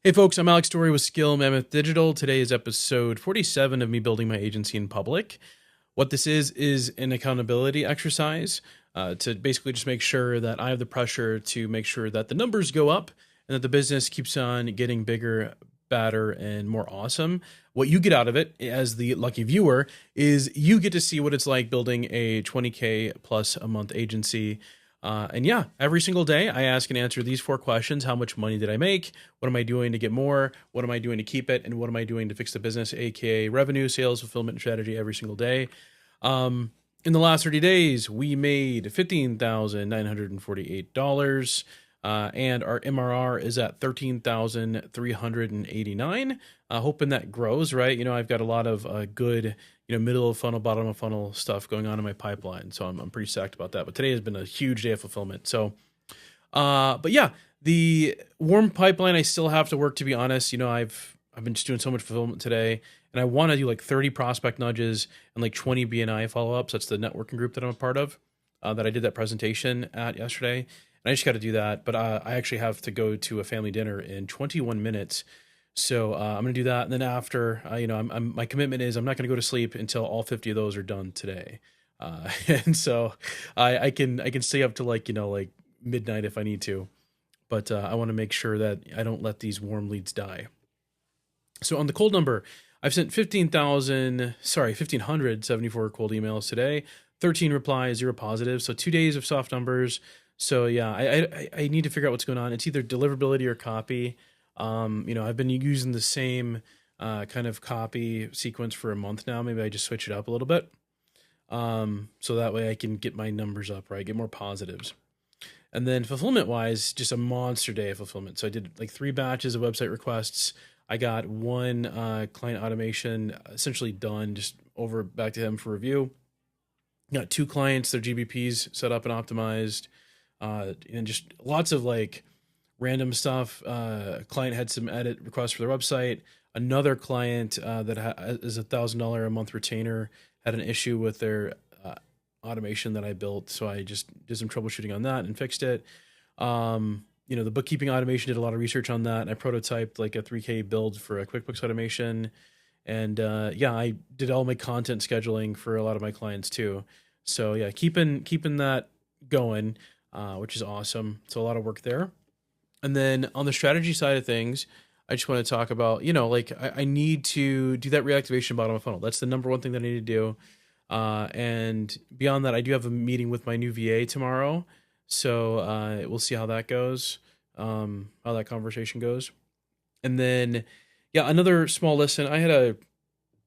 Hey folks, I'm Alex Story with Skill Mammoth Digital. Today is episode 47 of me building my agency in public. What this is an accountability exercise to basically just make sure that I have the pressure to make sure that the numbers go up and that the business keeps on getting bigger, badder, and more awesome. What you get out of it as the lucky viewer is you get to see what it's like building a 20K plus a month agency. And yeah, every single day I ask and answer these 4 questions. How much money did I make? What am I doing to get more? What am I doing to keep it? And what am I doing to fix the business, aka revenue, sales, fulfillment, and strategy every single day. In the last 30 days, we made $15,948. And our MRR is at 13,389. Hoping that grows, right? I've got a lot of good, middle of funnel, bottom of funnel stuff going on in my pipeline. So I'm pretty psyched about that. But today has been a huge day of fulfillment. So, but yeah, the warm pipeline, I still have to work, to be honest. I've been just doing so much fulfillment today, and I want to do like 30 prospect nudges and like 20 BNI follow-ups. That's the networking group that I'm a part of, that I did that presentation at yesterday. And I just got to do that. But I actually have to go to a family dinner in 21 minutes. So I'm going to do that. And then after, my commitment is I'm not going to go to sleep until all 50 of those are done today. And so I can stay up to like midnight if I need to. But I want to make sure that I don't let these warm leads die. So on the cold number, I've sent 1,574 cold emails today, 13 replies, 0 positives. So 2 days of soft numbers. So yeah, I need to figure out what's going on. It's either deliverability or copy. I've been using the same kind of copy sequence for a month now. Maybe I just switch it up a little bit. So that way I can get my numbers up, right? Get more positives. And then fulfillment wise, just a monster day of fulfillment. So I did like 3 batches of website requests. I got 1 client automation essentially done, just over back to him for review. Got 2 clients, their GBPs set up and optimized. And just lots of like random stuff. Client had some edit requests for their website. Another client that is $1,000 a month retainer had an issue with their automation that I built. So I just did some troubleshooting on that and fixed it. The bookkeeping automation, did a lot of research on that. And I prototyped like a 3K build for a QuickBooks automation. And I did all my content scheduling for a lot of my clients too. So yeah, keeping that going, which is awesome. So a lot of work there. And then on the strategy side of things, I just want to talk about, I need to do that reactivation bottom of funnel. That's the number one thing that I need to do. And beyond that, I do have a meeting with my new VA tomorrow. So we'll see how that goes, how that conversation goes. And then, another small lesson. I had a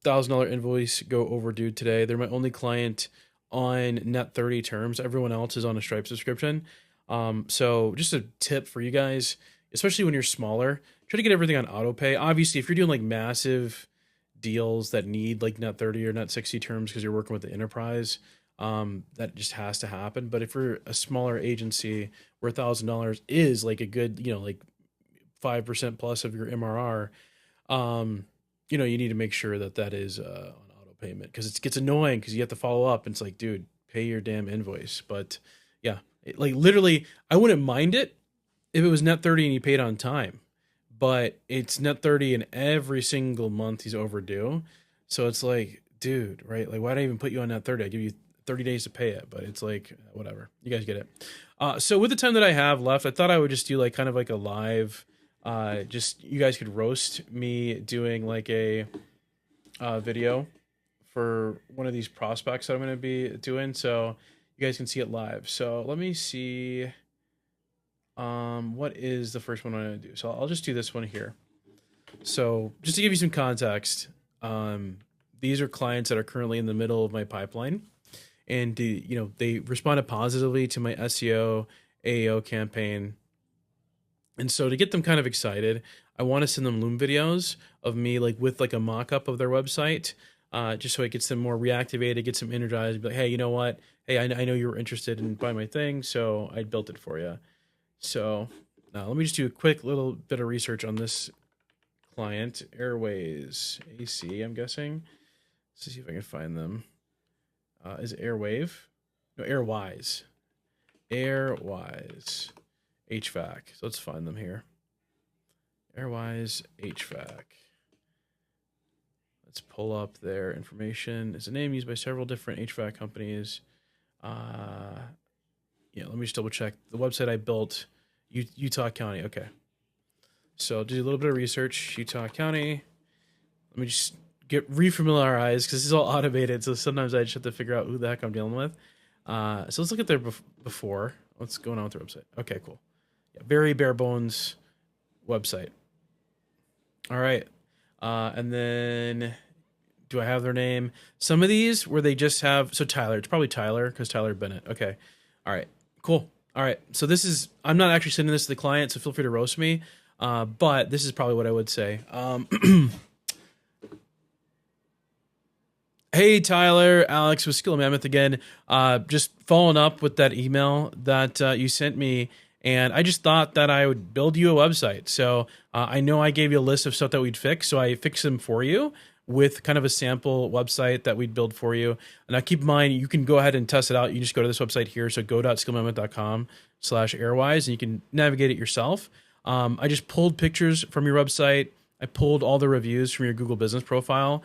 $1,000 invoice go overdue today. They're my only client on net 30 terms. Everyone else is on a Stripe subscription. So just a tip for you guys, especially when you're smaller, try to get everything on autopay. Obviously, if you're doing like massive deals that need like net 30 or net 60 terms because you're working with the enterprise, that just has to happen. But if you're a smaller agency where $1,000 is like a good, like 5% plus of your MRR, you need to make sure that is on auto payment, because it gets annoying because you have to follow up and it's like, dude, pay your damn invoice. But yeah, like literally, I wouldn't mind it if it was net 30 and you paid on time, but it's net 30 and every single month he's overdue. So it's like, dude, right? Like, why did I even put you on net 30? I give you 30 days to pay it, but it's like, whatever. You guys get it. So with the time that I have left, I thought I would just do like kind of like a live, just you guys could roast me doing like a video for one of these prospects that I'm going to be doing. So you guys can see it live. So let me see. What is the first one I'm going to do? So I'll just do this one here. So just to give you some context, these are clients that are currently in the middle of my pipeline, and they responded positively to my SEO AEO campaign. And so to get them kind of excited, I want to send them Loom videos of me like with like a mock-up of their website, just so it gets them more reactivated, gets them energized, be like, hey, you know what? Hey, I know you were interested in buying my thing, so I built it for you. So let me just do a quick little bit of research on this client, Airways AC, I'm guessing. Let's see if I can find them. Is it Airwave? No, Airwise. Airwise HVAC. So let's find them here. Airwise HVAC. Let's pull up their information. It's a name used by several different HVAC companies. Yeah, let me just double check. The website I built, Utah County. Okay. So do a little bit of research. Utah County. Let me just get refamiliarized because this is all automated. So sometimes I just have to figure out who the heck I'm dealing with. So let's look at their before. What's going on with their website? Okay, cool. Yeah, very bare bones website. All right. And then do I have their name? Some of these where they just have, so Tyler, it's probably Tyler because Tyler Bennett. Okay. All right, cool. All right. So this is, I'm not actually sending this to the client, so feel free to roast me. But this is probably what I would say. Hey, Tyler, Alex with Skill Mammoth again. Just following up with that email that you sent me. And I just thought that I would build you a website. So I know I gave you a list of stuff that we'd fix. So I fixed them for you with kind of a sample website that we'd build for you. And now keep in mind, you can go ahead and test it out. You can just go to this website here. So go.skillmammoth.com/airwise, and you can navigate it yourself. I just pulled pictures from your website. I pulled all the reviews from your Google business profile.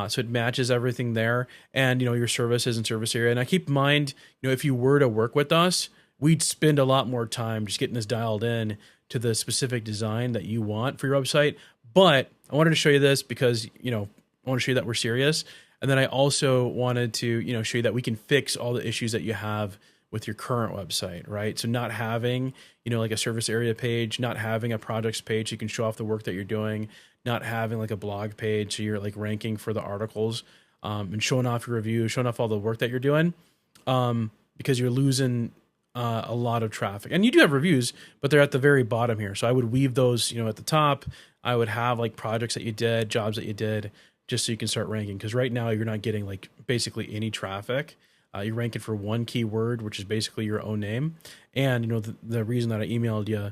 So it matches everything there, and your services and service area. And I keep in mind, if you were to work with us, we'd spend a lot more time just getting this dialed in to the specific design that you want for your website. But I wanted to show you this because I want to show you that we're serious, and then I also wanted to show you that we can fix all the issues that you have with your current website, right? So not having like a service area page, not having a projects page, you can show off the work that you're doing, not having like a blog page, so you're like ranking for the articles, and showing off your reviews, showing off all the work that you're doing, because you're losing a lot of traffic. And you do have reviews, but they're at the very bottom here. So I would weave those, at the top. I would have like projects that you did, jobs that you did, just so you can start ranking. Because right now you're not getting like basically any traffic. You're ranking for one keyword, which is basically your own name. And the reason that I emailed you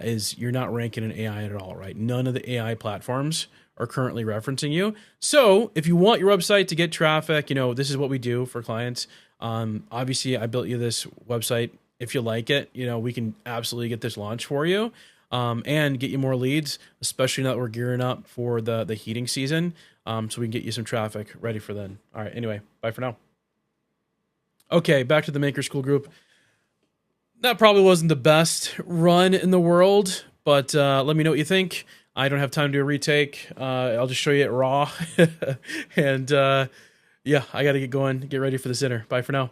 is you're not ranking in AI at all, right? None of the AI platforms are currently referencing you. So if you want your website to get traffic, this is what we do for clients. Obviously, I built you this website. If you like it, we can absolutely get this launched for you, and get you more leads, especially now that we're gearing up for the heating season, so we can get you some traffic ready for then. All right, anyway, bye for now. Okay, back to the Maker School group. That probably wasn't the best run in the world, but let me know what you think. I don't have time to do a retake. I'll just show you it raw. And yeah, I got to get going, get ready for the dinner. Bye for now.